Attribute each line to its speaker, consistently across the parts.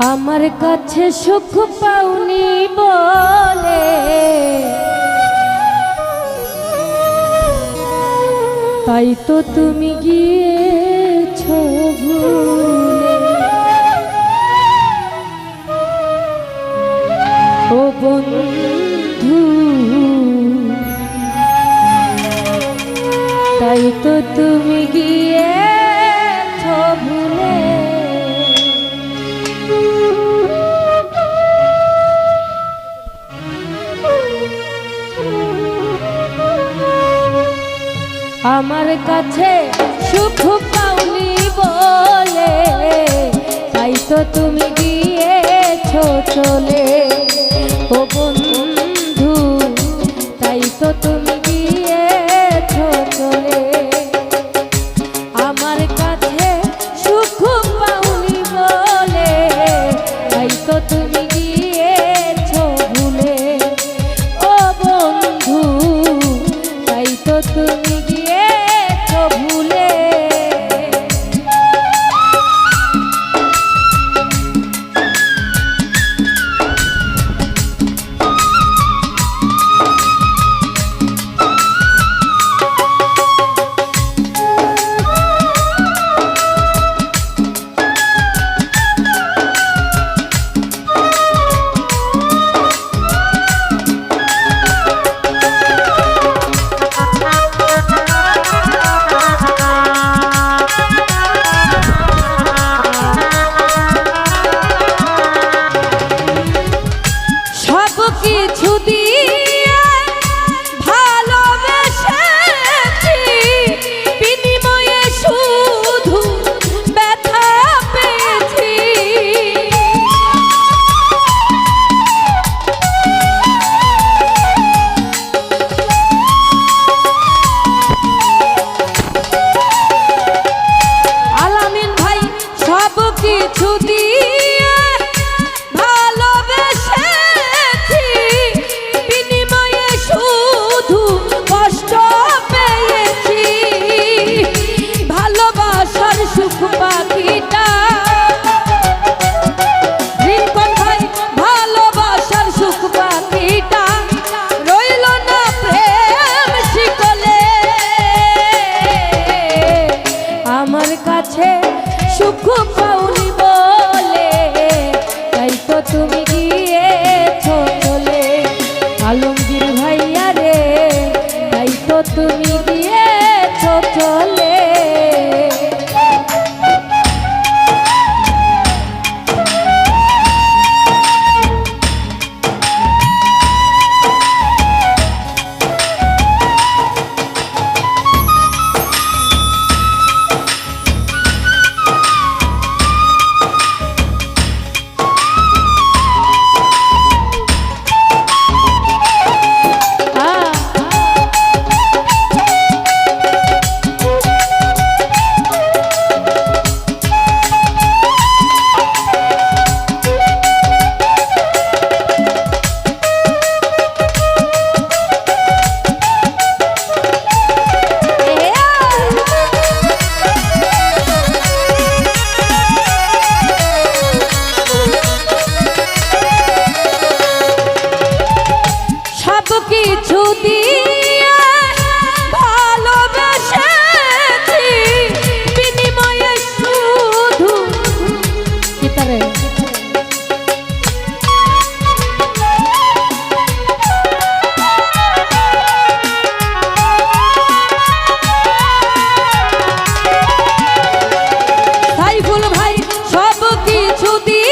Speaker 1: আমার কাছে সুখ পাওনি বলে তাই তো তুমি গিয়েছো ভুলে। ও বন্ধু তাই তো তুমি গিয়েছো ভুলে। আমার কাছে সুখ পাওনি বলে তাই তো তুমি গিয়েছো চলে। ও বন্ধু তাই তো তুমি গিয়েছো চলে। আমার কাছে সুখ পাওনি বলে তাই তো তুমি গিয়েছো ভুলে। ও বন্ধু তাই তো তুমি গিয়েছো ভুলে। কিছু দিয়ে ভালোবেসেছি বিনিময়ে শুধু ব্যথা পেয়েছি। আলামিন ভাই সব কিছু দিয়ে সুখ পাওনি বলে তাই তো তুমি গিয়েছো চলে। আলমগীর ভাইয়া রে তাই তো তুমি গিয়েছো চলে। কিছু দিয়ে ভালোবেসেছি বিনিময়ে শুধু কিতারে সাইফুল ভাই সব কিছু দিয়ে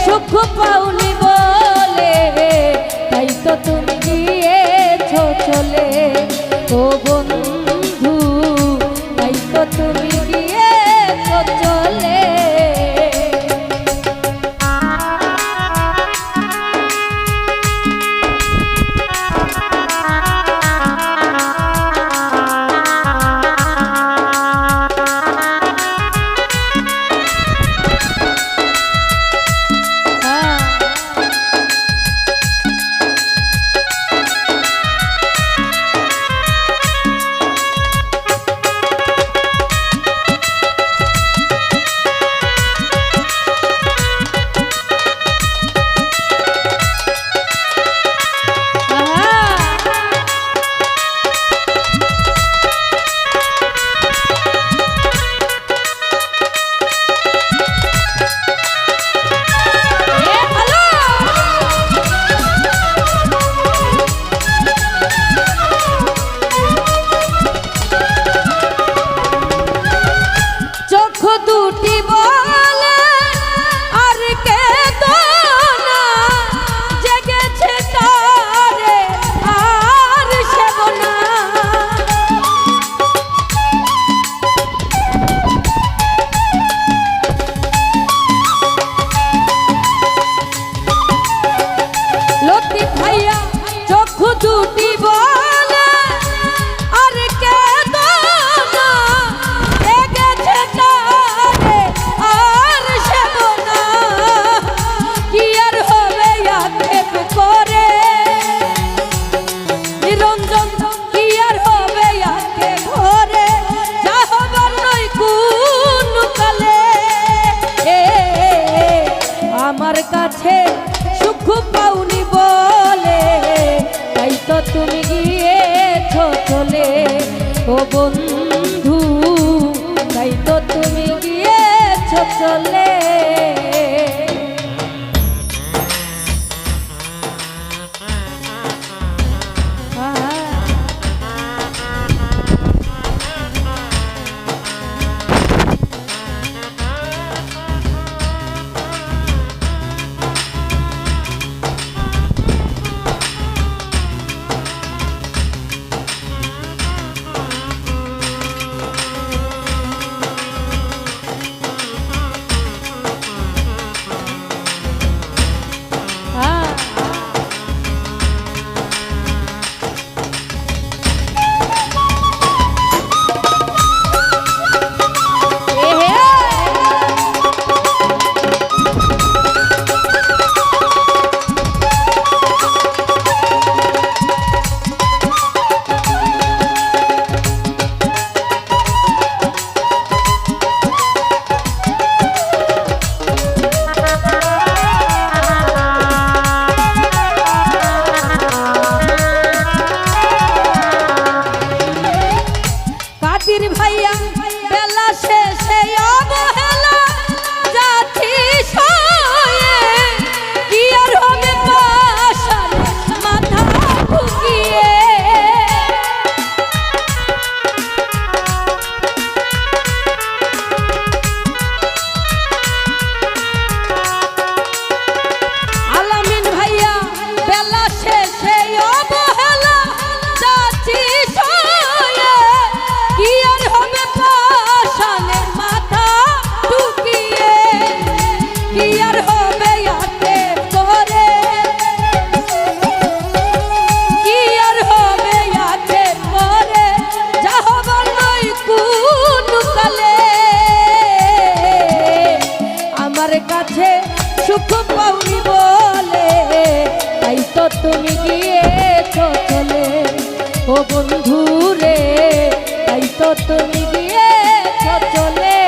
Speaker 1: সুখ পাওনি বলে তাই তো তুমি গিয়েছো চলে। ও বন্ধু তাই তো তুমি গিয়েছো চলে। বন্ধু তাই তো তুমি গিয়েছ চলে ভাইয়া বেলা শেষে অবহেলা যাচ্ছি সয়ে কি আর হবে পাশান মাথা ঠুকিয়ে আলামিন ভাইয়া বেলা শেষে অবহেলা যাচ্ছি সয়ে কি আর হবে পাশানের মাথা ঢুকিয়ে কি আর হবে হাতে করে কি আর হবে হাতে করে যা হবার নয় কোন কালে আমার কাছে সুখ পাওনি বলে তাই তো তুমি গিয়েছ চলে ও বন্ধু রে তাই তো তুমি গিয়েছ চলে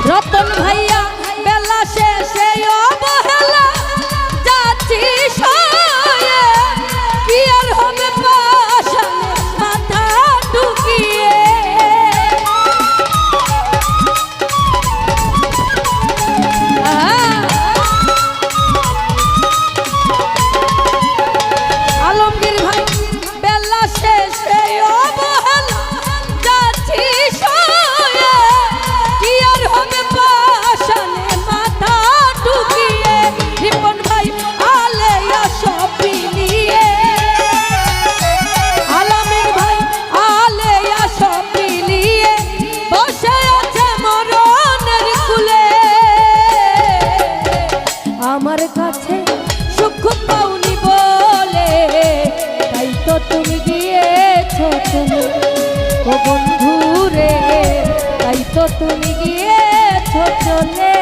Speaker 1: রতন ভাইয়া বেলা শেষে অবহেলা যাচ্ছি সয়ে কি আর হবে পাশানের মাথা ঢুকিয়ে আলমগীর ভাই বেলা শেষে অবহেলা যাচ্ছি সয়ে কি আর হবে পাশানের মাথা ঢুকিয়ে রিপন ভাই আলেয়া সবই নিয়ে আলামিন ভাই আলেয়া সবই নিয়ে বসে আছে মরণের কুলে আমার কাছে সুখ পাওনি বলে তাই তো তুমি গিয়েছ চলে ও বন্ধু রে তাই তো তুমি গিয়েছ চলে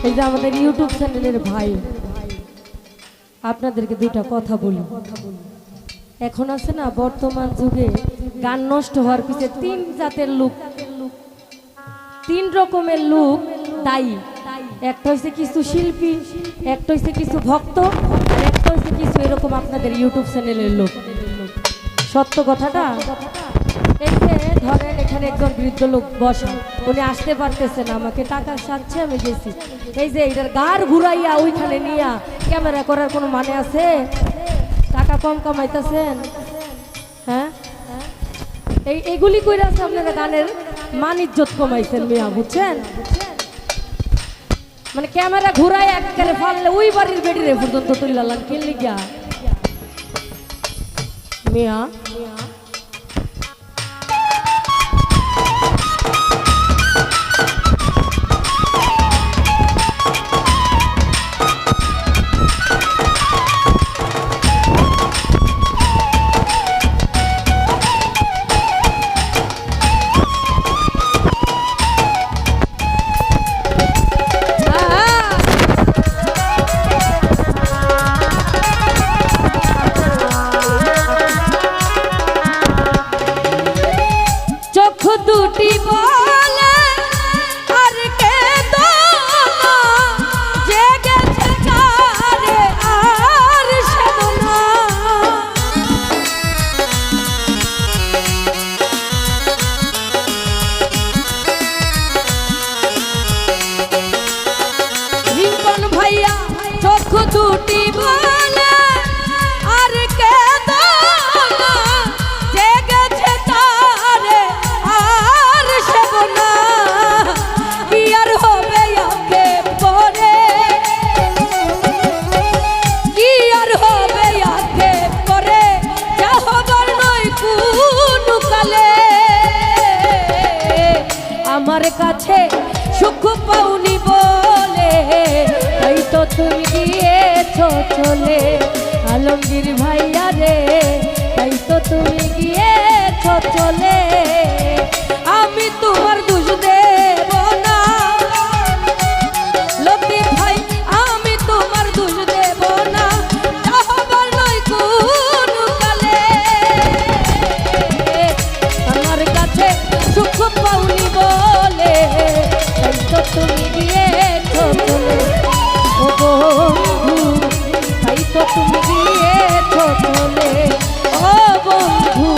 Speaker 1: এই যে আমাদের ইউটিউব চ্যানেলের ভাই, আপনাদেরকে দুইটা কথা বলি। এখন আছে না বর্তমান যুগে গান নষ্ট হওয়ার পিছনে তিন জাতের লোক, তিন রকমের লোক দায়ী। একটা হচ্ছে কিছু শিল্পী, একটা হচ্ছে কিছু ভক্ত, আর একটা হচ্ছে কিছু এরকম আপনাদের ইউটিউব চ্যানেলের লোক। সত্য কথাটা এই যে ধরেন এখানে একজন বৃদ্ধ লোক বসা, উনি আসতে পারতেছে না, আমাকে টাকার সাথে আমি গেছি, এই যে এটার গাড় ঘুরাইয়া ওইখানে নিয়া ক্যামেরা করার কোনো মানে আছে? টাকা কম কামাইতেছেন, হ্যাঁ? এইগুলি কইরা আছে আপনারা গানের মান ইজ্জত কমাইছেন মিয়া, বুঝছেন? মানে ক্যামেরা ঘুরাই একবারে ফাললে ওই বাড়ির বেডিরে পর্যন্ত তুললাম কিনলি গিয়া মিয়া। দুটি বলে আর কে দোনা জেগেছে কারে আর সেদনা, রিঙ্কন ভাইয়া চোখ দুটি বলে আর কে দোনা জেগেছে কারে আর সেদনা, কি আর হবে আগে পরে, কি আর হবে আগে পরে, যা হবার নয় কোন কালে। আমার কাছে সুখ পাওনি বলে তাই তো তুমি গিয়েছো চলে, আলমগীর ভাইয়া রে তাই তো তুমি গিয়েছো চলে। আমি তোমার দোষ দেব না লতিফ ভাই, আমি তোমার দোষ দেব না, যা হবার নয় কোন কালে। আমার কাছে সুখ পাওনি বলে তাই তো তুমি গিয়েছো চলে, ও বন্ধু তাই তো তুমি গিয়েছো চলে, ও বন্ধু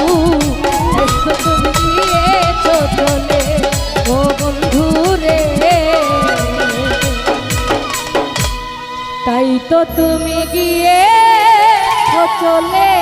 Speaker 1: তাই তো তুমি গিয়েছো চলে, ও বন্ধু রে তাই তো তুমি গিয়েছো চলে।